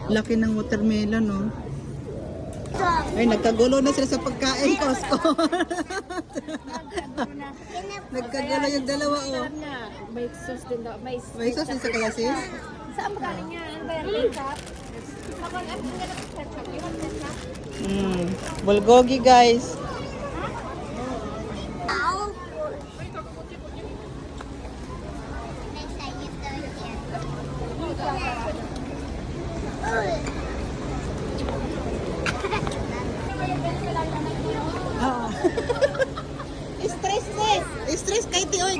Laki ng watermelon, no? Ay, nagkagulo na sila sa pagkain, Costco. Nagkagulo yung dalawa, oh. May sauce din daw. May sauce din sa kalasis? Saan ba galing yan? Ano ba yan? Ketchup? Ako, I'm gonna put ketchup. You want ketchup? Bulgogi, guys. Ah. Stress kay Tioy.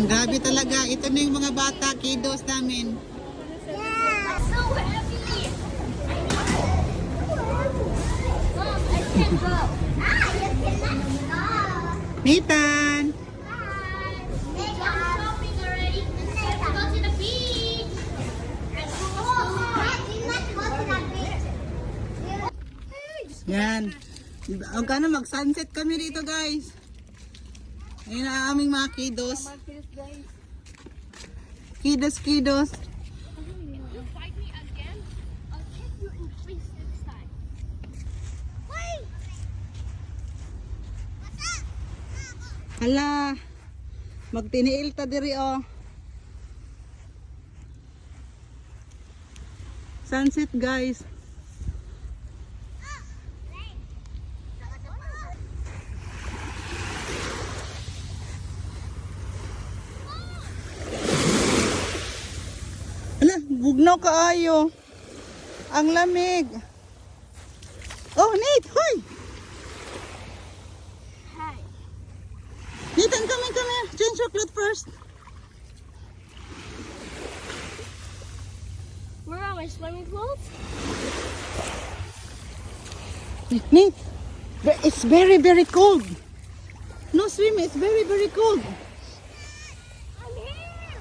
Grabe talaga. Ito na yung mga bata, kiddos namin. Nathan! Yan. Huwag ka na mag-sunset kami dito, guys. Ayun na aming mga kiddos. Kiddos. Hala. Magtiniil ta diri, oh. Sunset, guys. Bugnaw kaayo. Ang lamig. Oh, Nate, hoy. Hi. Nathan, come here. Change your clothes first. Where are my swimming clothes? Nate, it's very, very cold. No swim, it's very, very cold. I'm here.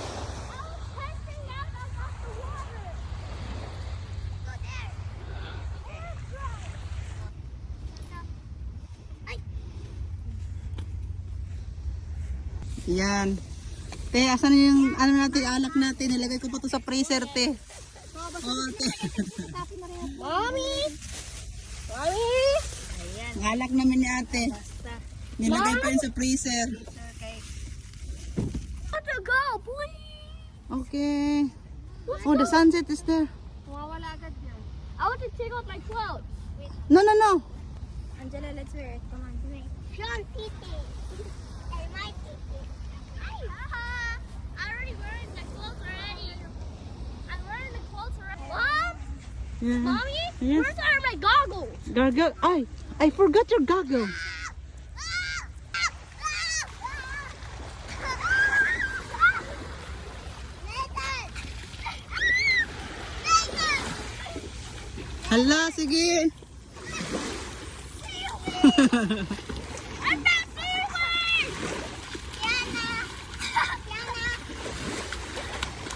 I was testing out of the water. Go there. Yan. Te, asan yung ano natin, alak natin? Nilagay ko pa to sa freezer, te. Oh, te. Mommy! Mommy! Ayan. Alak namin ni ate. Nilagay pa yun sa freezer. Okay. Let's go, please! Okay. Oh, the sunset is there. Mawawala agad yan. I want to take off my clothes. Wait, No, no, no. Angela, let's wear it. Come on, wait. Sean, Titi. Hey, my Titi. Hi. I already wearing the clothes already. I'm wearing the clothes already. Mom? Yeah. Mommy? Yes. Where's are my goggles? Goggle. Ay, I forgot your goggle. Hala, sige. I'm not moving! Yana! Yana!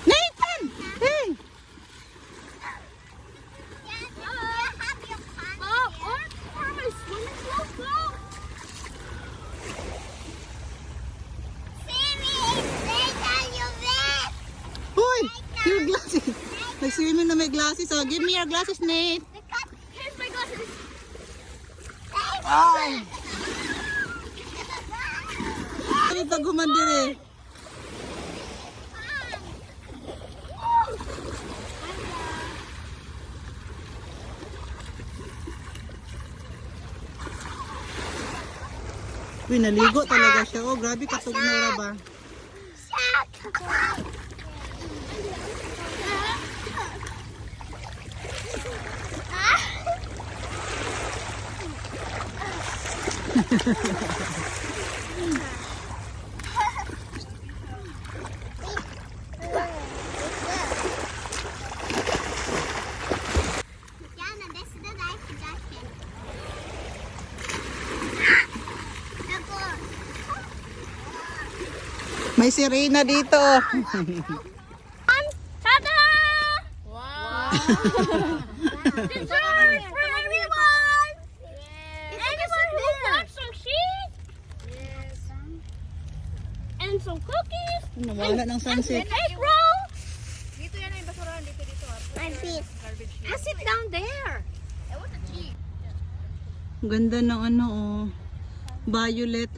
Nathan! Hey! Mom, where are my swimming clothes go? Hoy! Your glasses. Nag-swimming na may glasses. Oh, give me your glasses, Nate. Here's my glasses. Ay! Ay, taguman din eh. Uy, naligo talaga siya. Oh, grabe katugmura ba? May sirena dito. Ta-da! Wow! Dessert for everyone! Anyone who wants some sheep? Nawala ng sunset. Hey, bro! Dito yan ang basurahan. Dito. My feet. I sit down there. I want to cheat. Ganda ng ano oh. Violet.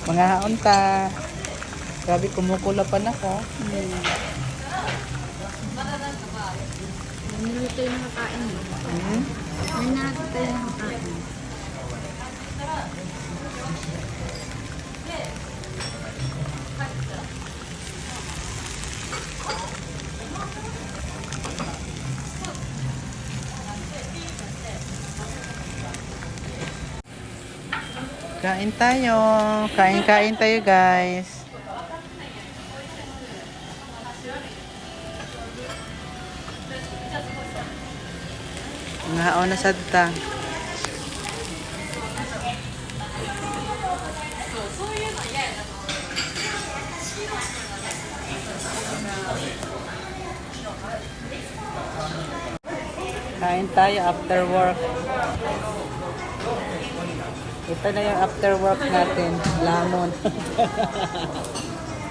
Mga haunta. Grabe, kumukulapan ako. May tayo nakakain. May tayo nakakain. Kain tayo. Kain tayo guys. Ngaon na sadta. Kain tayo after work. Ito na yung after work natin. Lamon.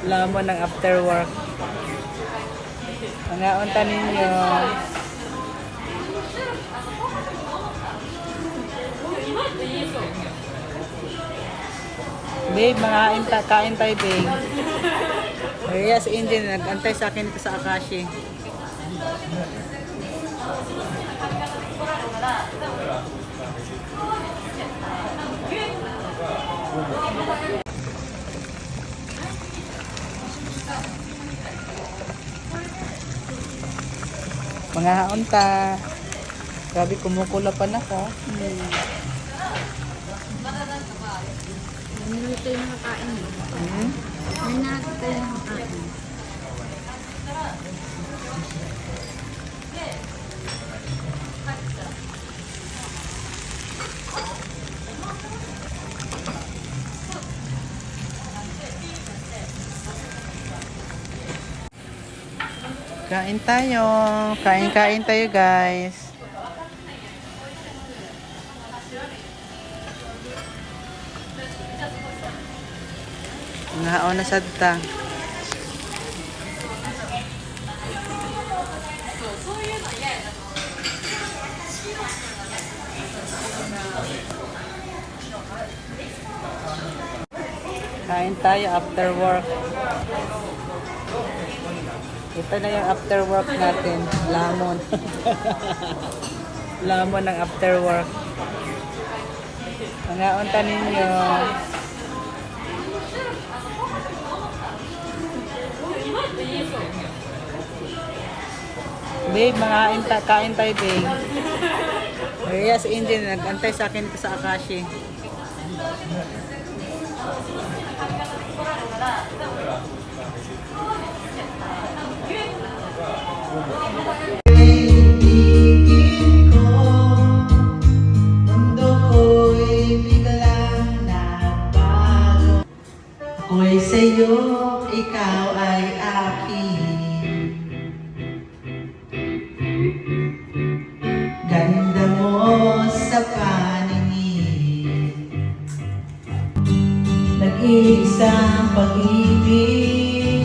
Lamon ng after work. Mga unta ninyo. Babe, kain tayo, babe. Kaya si Angel, nag-antay sa akin ito sa Akashi. Mga haunta. Grabe, kumukula pa na ko. Hindi tayo nakakain. Hmm? May natin tayo nakakain. Kain tayo. Kain-kain tayo, guys. Ngaon na sadta. Kain tayo after work. Ito na yung after work natin. Lamon. Lamon ng after work. Mga unta ninyo. Babe, kain tayo, babe. Kaya si Indian, nag-antay sa akin sa Akashi. Ako'y sa'yo, ikaw ay akin. Ganda mo sa paningin. Nag-iisang pag-ibig.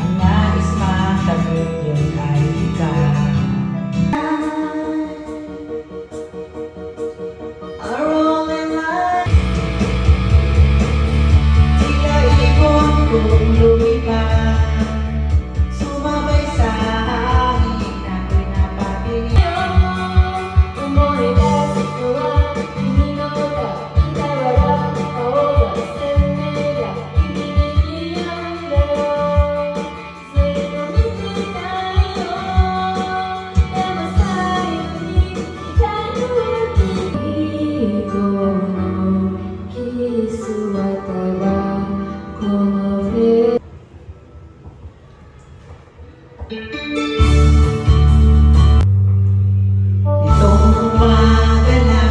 Ang nais makamit yun ay ikaw. Are all in life. Tila ibon kong lumipad, sumabay sa hangin, ako'y napatingin. Itong umaga na,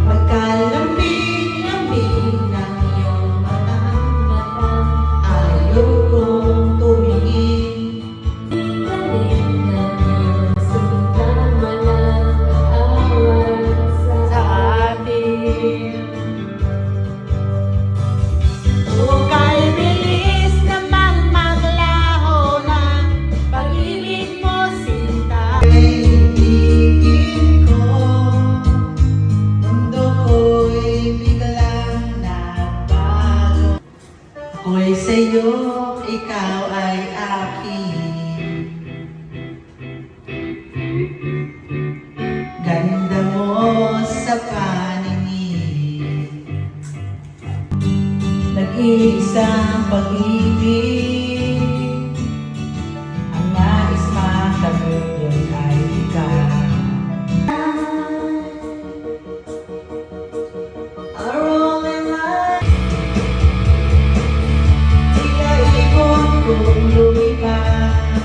pagkalambing-lambing ng iyong mata, ayaw kong tumingin. Sa atin. Hukay bilis naman maglaho ng pag-ibig mo, sinta. Ibigin ko, mundo ko'y biglang nagbago. Ako'y sa'yo, ikaw ay akin. Ganda mo sa paningin. Nag-iisang pag-ibig. Ang nais makamit yun ay ikaw. Are all in life. Tila ibon kong lumipad,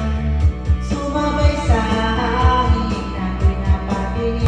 sumabay sa hangin, ako'y napatingin.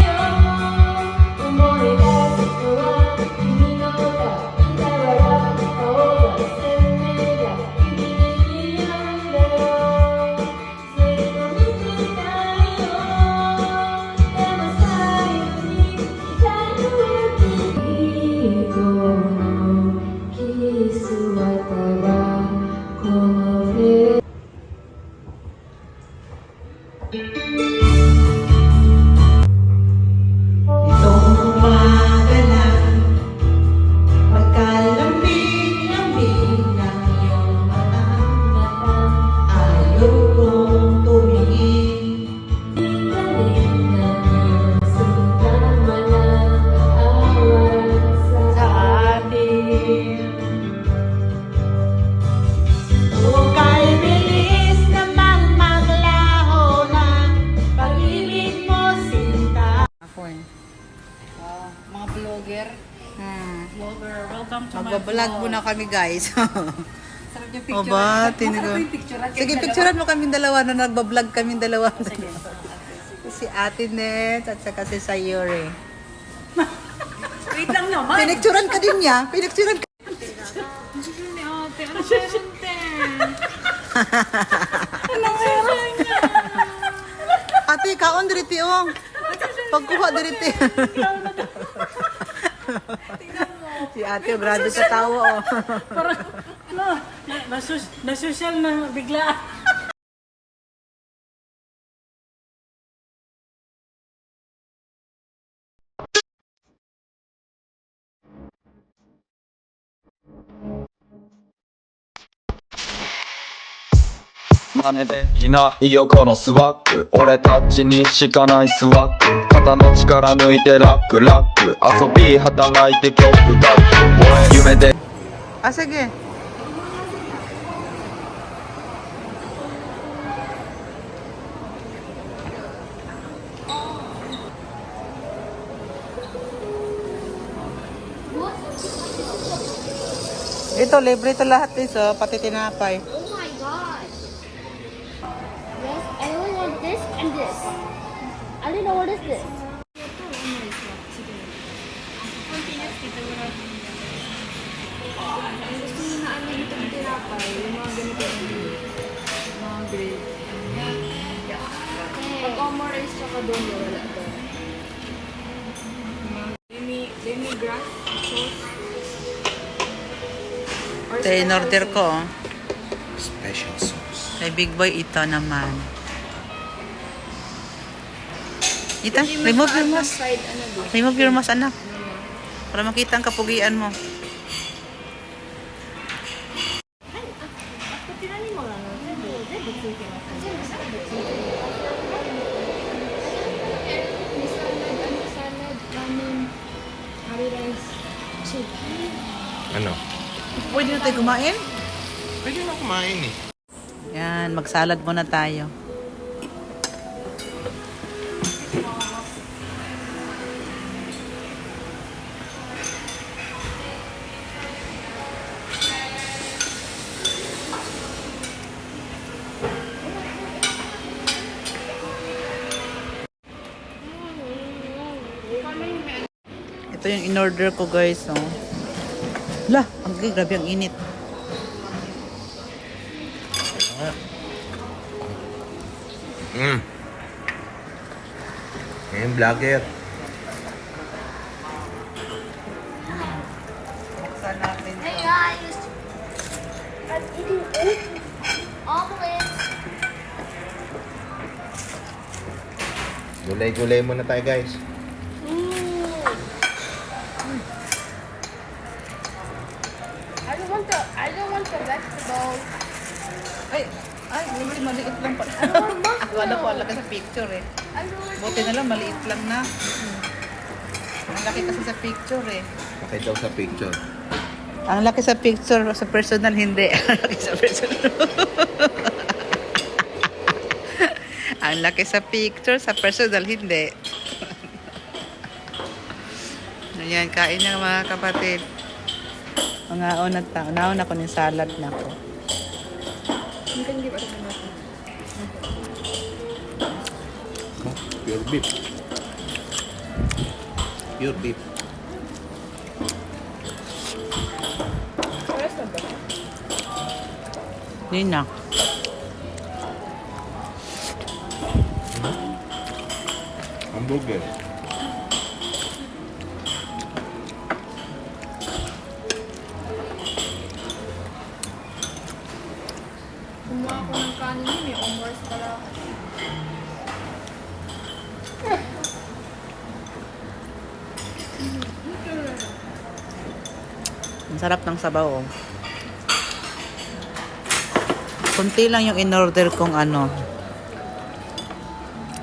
Welcome to my Magbablog muna kami guys. Sarap yung O picture. ba? Masarap yung picture. Sige, picturean mo kami dalawa na nagbablog kami dalawa. Si Ate Net at saka si Sayuri. Wait lang naman. Pinicturean ka din niya. Pinicturean ka. Ni ate, ano meron din? Ano meron niya? Ate, kaon diriti oh. Pagkuha diriti. Si ate, oh, grabe sa tawa oh. Parang, nasosyal na bigla.真似できないよこのスワッグ俺たちにしかないスワッグ肩の力抜いてラックラック遊び働いて曲書く俺夢で Ah, sige. Ito, libre ito lahat ito, pati tinapay. Oh my god. Yes, I only want this and this. I don't know what is this. Pag omerice tsaka doon, wala to. Demi-grass sauce. Ito in order ko. oh. Special sauce. Kay Big Boy ito naman. Ita, remove your mask. Side, ano doon? Remove your mask, anak. Para makita ang kapugian mo. Ano? Pwede na tayo kumain? Pwede na kumain eh. Yan, magsalad muna tayo. Ito yung in-order ko guys. Oh. Lah, grabe ang init. Ngayon vlogger. Buksan natin. Hey guys. I'm eating omelette. Gulay-gulay muna tayo guys. I don't want the vegetables. Ay, maliit lang pala. Wala ko, laki sa picture eh. I don't want Buti na lang, maliit lang na. Ang laki kasi sa picture eh. Okay daw sa picture. Ang laki sa picture, sa personal hindi. Ang laki sa personal. Ang laki sa picture, sa personal hindi. Ayan, kain na mga kapatid. Mga naon ako ng salad na ko. Pure beef. Pure beef. Hindi na. Hamburger. Kumuha ako ng kanin, may omerice pala. Ang sarap ng sabaw. Oh. Kunti lang yung in-order kong ano.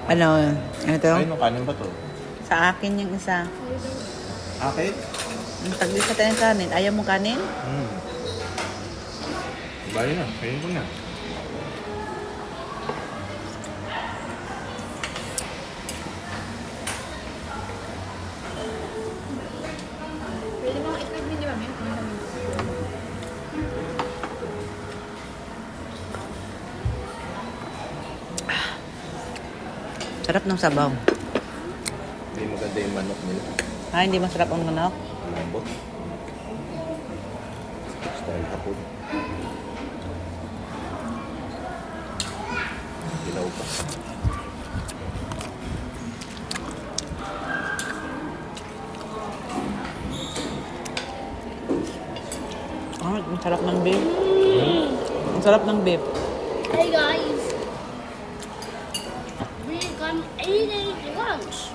Ano to? Ay, no kanin ba to? Sa akin yung isa. Akin? Ang tagli sa tayo ng kanin. Ayaw mo kanin? Bali na, kainin ko na. Sarap ng sabaw. Hindi maganda yung manok nila. Ah, hindi masarap ang manok. Lambot. Style hapon. Dilaw pa. Ah, ang sarap ng beef. Ang sarap ng beef. Hey guys, we're gonna eat lunch.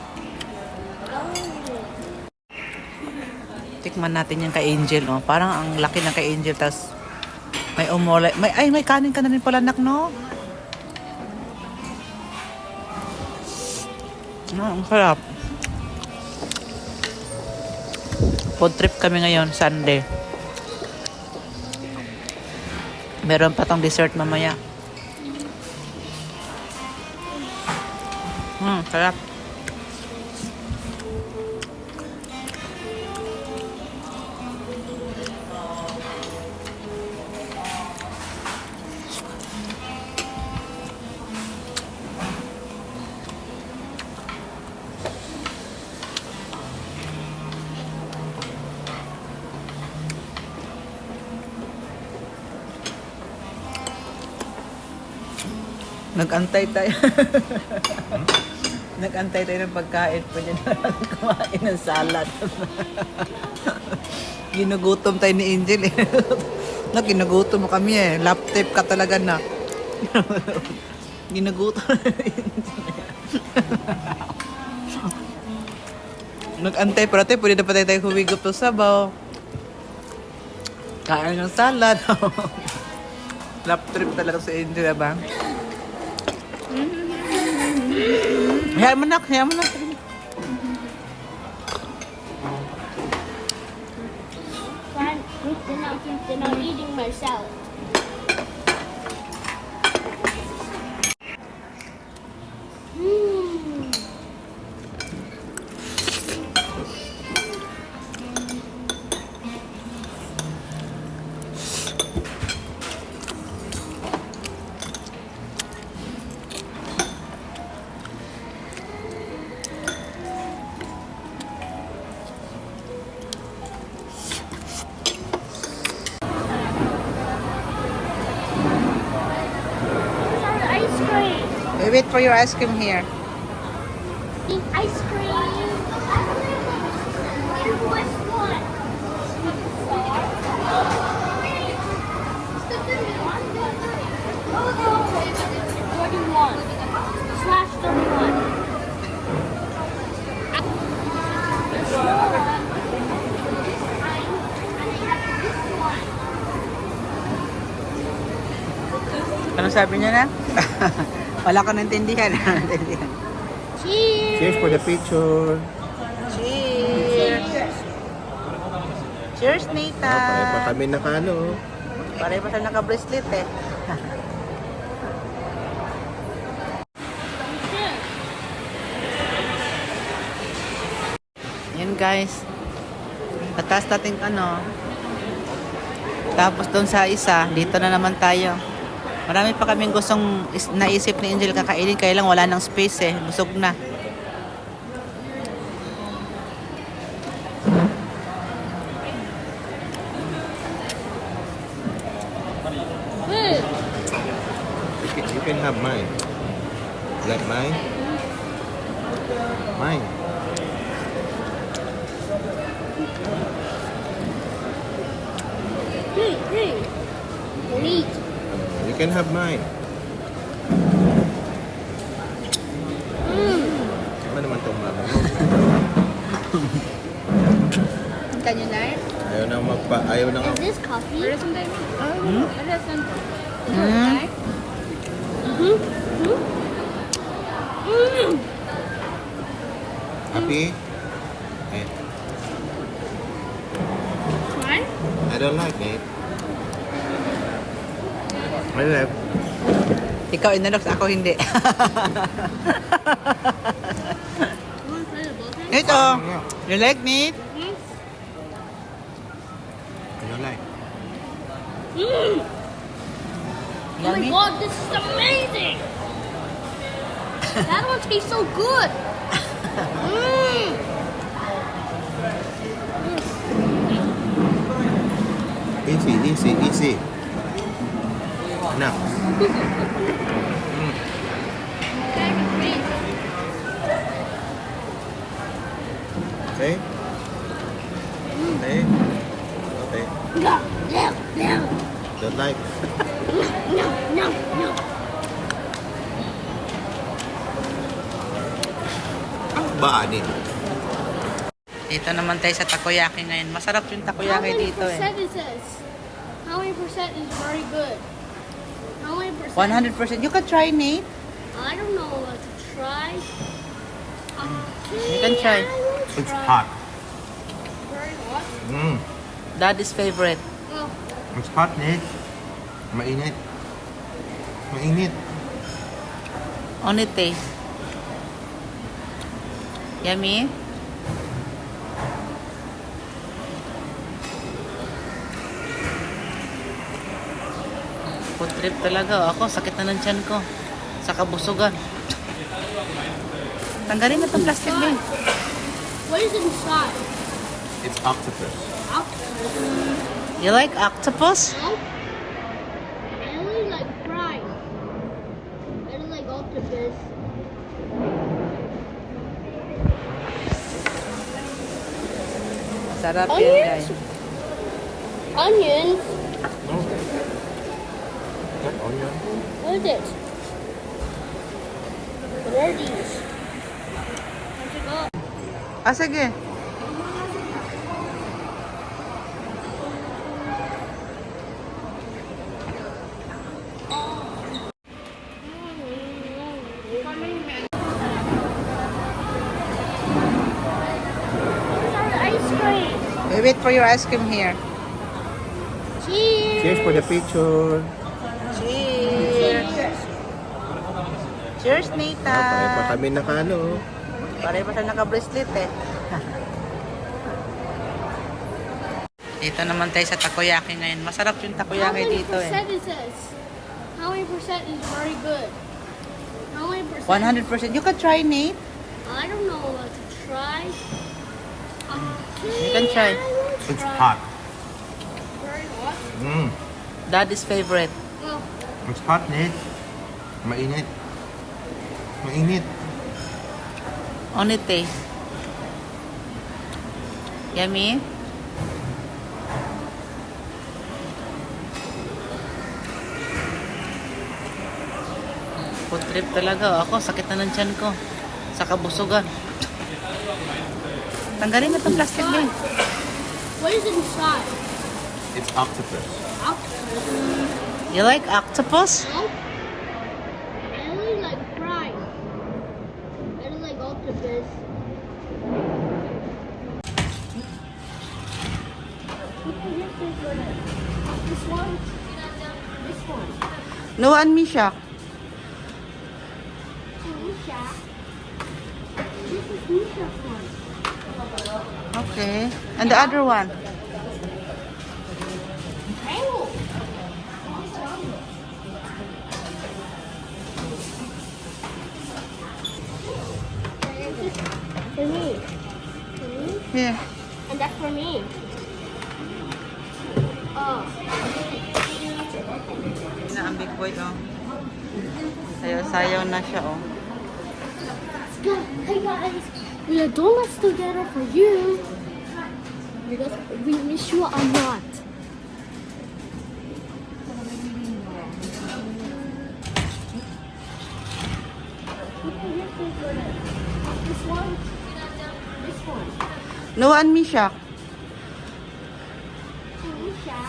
Tikman natin yung kay Angel, oh. Parang ang laki ng kay Angel, tas may umolay. May kanin ka na rin pala, anak, no? Ah, ang sarap. Food trip kami ngayon, Sunday. Meron pa tong dessert mamaya. Sarap. Nag-antay tayo. Nag-antay tayo ng pagkain. Pwede na lang kumain ng salad. Ginugutom tayo ni Angel eh. Ginugutom mo kami eh. Lap tape ka talaga na. Ginugutom na ni Angel. Nag-antay pa natin. Pwede na pa tayo humigop sa sabaw. Kain ng salad. Lap trip talaga si Angel, ba? Hayaan mo, nak. Hayaan mo, nak. Then I'm eating myself. Ice cream. We wait for your ice cream here. Eat ice cream. Which one? Oh no. 41/31. Ano sabi niya na? Wala ka naintindihan. Cheers. Cheers for the picture. Cheers! Cheers, Nita! Pare pa kami nakano. Pare pa tayo naka-bracelet eh. Yan guys. Tatas natin ano. Tapos doon sa isa, dito na naman tayo. Marami pa kaming gustong naisip ni Angel kakainin, kaya lang wala nang space eh. Busog na. You can have mine. Like mine? Mine. Hey. Neat. You can have mine. Ano naman itong mama mo? Can you knife? Ayaw na nga. Is this coffee? Happy? Eh, One? I don't like it. I love. Ikaw inalox, ako hindi. Ito. You like meat? I don't like. Oh my Yummy? god, this is amazing! That one tastes so good. Mm. Easy, easy, easy. Enough. Okay? Okay? Okay. No, no, no, Don't like. no, no, no. Ba, ani? Dito naman tayo sa takoyaki ngayon. Masarap yung How takoyaki many dito eh. percent is this? How many percent is very good? How many percent? 100%. You can try, Nate. I don't know what to try. You can try. It's hot. Very hot. Daddy's favorite. Oh, It's hot, Nate. Mainit. Mainit. Only taste. Yummy? Food trip talaga. Ako, sakit na ng tiyan ko. Sa kabusugan. Tanggalin na itong plastic bin. what is inside? It's octopus. Octopus. You like octopus? No? I only like fries. I don't like octopus. Sarap yan, Onions? guys. Onions. No. That onion. What is it? What are these? Where'd it go? Ah, sige. Ice cream. We wait for your ice cream here. Cheers. Cheers for the picture. Cheers! Cheers, Nita! Pareho pa kami nakano. Pare pa siya naka-bracelet eh. Dito naman tayo sa takoyaki ngayon. Masarap yung How takoyaki many dito eh. percent is this? How many percent is very good? How many percent? 100%. You can try, Nate. I don't know what to try. You can try. It's hot. Very hot. Daddy's favorite. Oh, It's hot, Nate. Mainit. Mainit. Only taste. Yummy? Food trip talaga. Ako, sakit na ng tiyan ko. Sa kabusugan. Tanggalin na itong plastic bin. what is inside? It's octopus. Octopus. You like octopus? No? I only like fries. I don't like octopus. This one? This one. No, and Misha. Misha. This is Misha's one. Okay. And the other one? Oh! For me. For me? Here. And that's for me. Oh. Na ang big boy, oh. Sayaw-sayaw na siya, oh. Hey guys, we are donuts together for you. Because we miss you a lot. This one? This one. No, and Misha. Misha.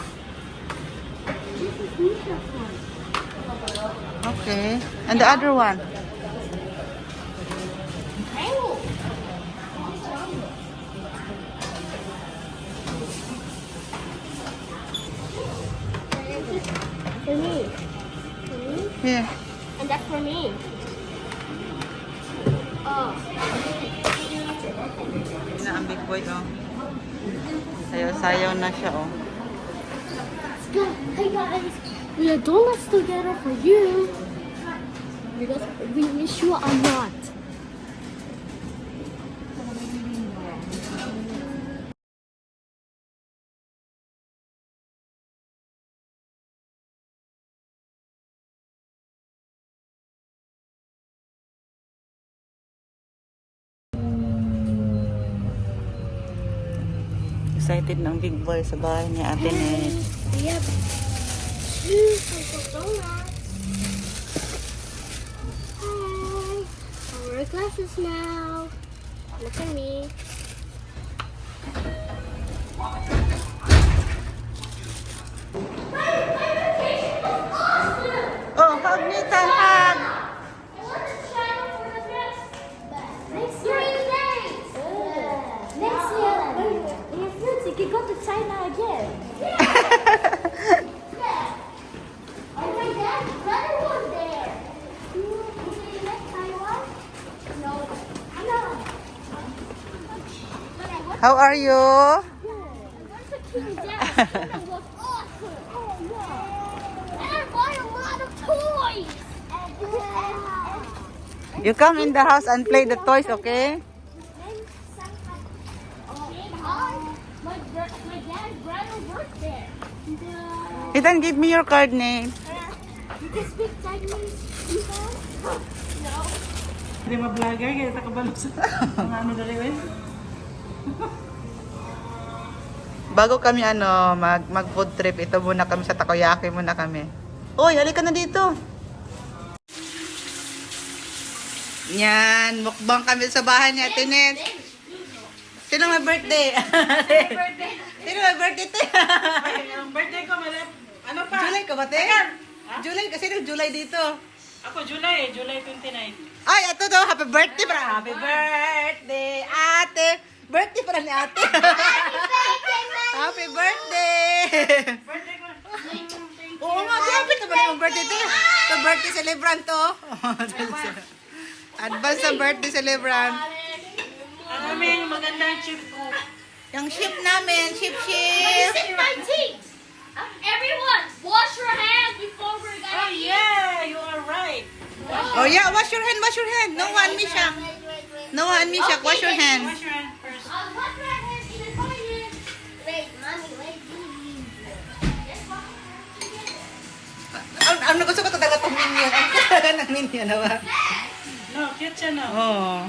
This is Misha's one. Okay. And the other one? Oh! For me. For me? Here. And that's for me. Oh. Na ang big boy, oh. Sayaw-sayaw na siya, oh. Hey guys, we are donuts together for you. Because we sure are not. Excited ng big boy sa bahay ni Ate Net. Yep. Super donuts. Hi. I wear glasses now. Look at me. Oh, hug Nathan, hug! Next year. Next year. In your future, you can go to China again. Oh my God, brother was there. Is he like Taiwan? No. No. But I went How are you? to King Jack. It was awesome. Oh yeah. And I bought a lot of toys. You come in the house and play the toys, okay? My dad's brother worked there. Ethan, give me your card name. You can speak Chinese, Ethan? No. Hindi ma-vlogger, kaya nakabalo sa mga ano dali eh. Bago kami mag food trip, ito muna kami sa takoyaki muna kami. Uy, halika na dito. Yan, mukbang kami sa bahay ni Ate Net. Sino may birthday? Sino may birthday te? Ang birthday ko, malap. Ano pa? July ka ba te? July kasi nung July dito. Ako, July 29. Ay, ito daw, happy birthday para. Happy birthday, ate. Birthday para ni ate. Happy birthday. Birthday ko. Oo nga, grabe naman yung birthday te. Sa birthday celebrant to. Advance sa birthday celebrant. Ang namin yung magandang chip ko. Yung ship namin, ship. Listen, my teeth. Everyone, wash your hands before we're Oh gonna eat. yeah, you are right. Oh yeah, wash your hand, wash your hand. No one, Misha. No one, Misha, wash your hand. Wash your hand first. Wash your hands in the toilet. Wait, mommy, wait. Ang gusto ko talaga itong minion. Ang gusto talaga ng minion, ba? No, cute siya no. Oo.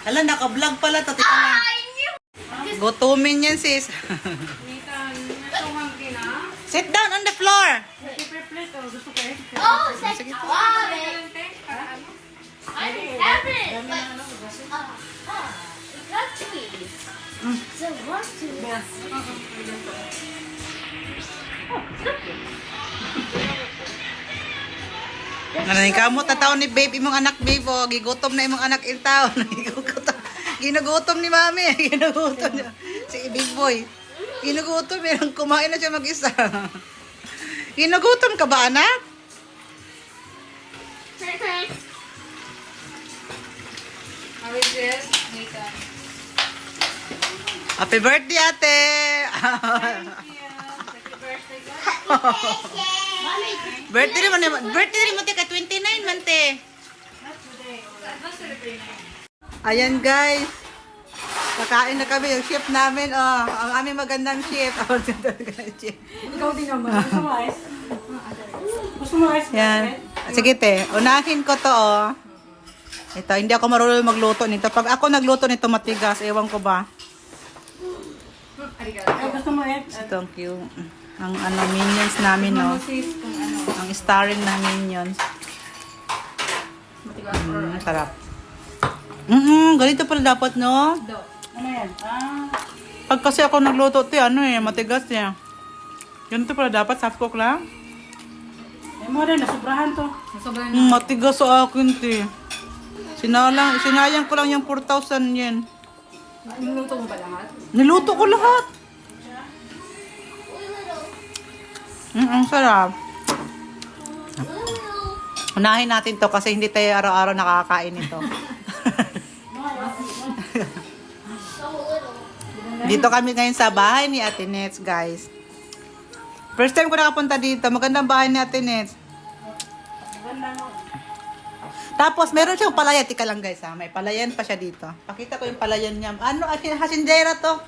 Ala, naka-vlog pala to. Tika na. Gutumin yan, sis. Sit down on the floor. Paper-plate, oh, gusto ko eh. Oh, it's like I have it. But, it got cheese. So what to Nanay kamot na taon ni babe, imong anak babe, oh. Gigutom na imong anak in taon. Ginugutom ni mami. Ginugutom niya. Si big boy. Ginugutom, meron kumain na siya mag-isa. Ginugutom ka ba, anak? Happy birthday, ate! Birthday rin mo, te, ka 29 man, te. Ayan, guys. Kakain na kami, yung chef namin, oh. Ang aming magandang chef. Ikaw din naman. Gusto mo ice? Gusto mo ice? Yan. Sige, te. Unahin ko to, oh. Ito, hindi ako marunong magluto nito. Pag ako nagluto nito, matigas. Ewan ko ba. Ay, gusto mo ice? Thank you. Ang minions namin, no. Ang starring na minions. Sarap. Ganito pala dapat, no? Ano yan? Pag kasi ako nagluto, te, matigas niya. Ganito pala dapat, half cook lang. Eh mo rin, nasubrahan to. Matigas sa akin, te. Sinayang ko lang yung 4,000 yen. Niluto mo ba lahat? Niluto ko lahat. Ang sarap. Unahin natin to kasi hindi tayo araw-araw nakakain ito. Dito kami ngayon sa bahay ni Ate Nets, guys. First time ko nakapunta dito. Magandang bahay ni Ate Nets. Tapos, meron siyang palayan. Tika lang guys ha. May palayan pa siya dito. Pakita ko yung palayan niya. Ano, hasindera to.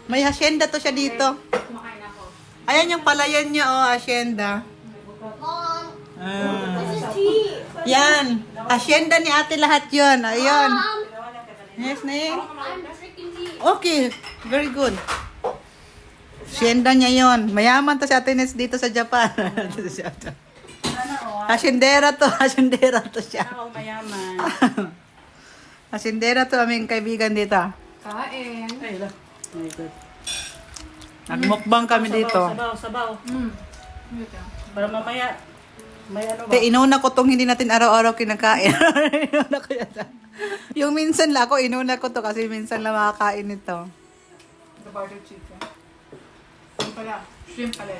May hacienda to siya dito. Kumakain ako. Ayan yung palayan niya, oh, hacienda. Mom, Ah. this is tea. Yan. Hacienda ni ate lahat yun. Ayun. Mom, Yes, Ning? I'm drinking tea. Okay. Very good. Hacienda niya yun. Mayaman to si ate Nes dito sa Japan. Haciendera to. Haciendera to siya. Ako mayaman. Haciendera to aming kaibigan dito. Kain. Ay, lang. Very good. Nagmukbang kami dito. Sabaw. Para mamaya, may ano ba? Te, inuna ko tong hindi natin araw-araw kinakain. Inuna ko yan. Yung minsan lang ako, inuna ko to kasi minsan lang makakain nito. The butter chicken. Yung pala, shrimp pala.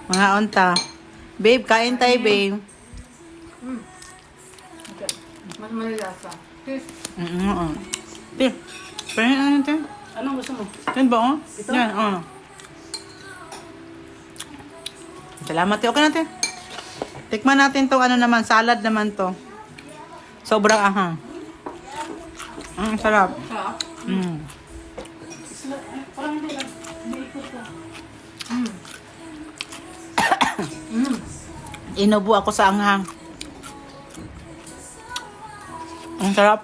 Mga unta. Babe, kain tayo, babe. Mas malilasa. Oo. Te, pahin ano natin? Anong gusto mo? Yan ba, oh? Yan, oh. Salamat, te. Okay na, te. Tikman natin tong ano naman, salad naman to. Sobrang ahang. Sarap. Sarap. Parang hindi ikot ko. Inubo ako sa anghang. Ang sarap.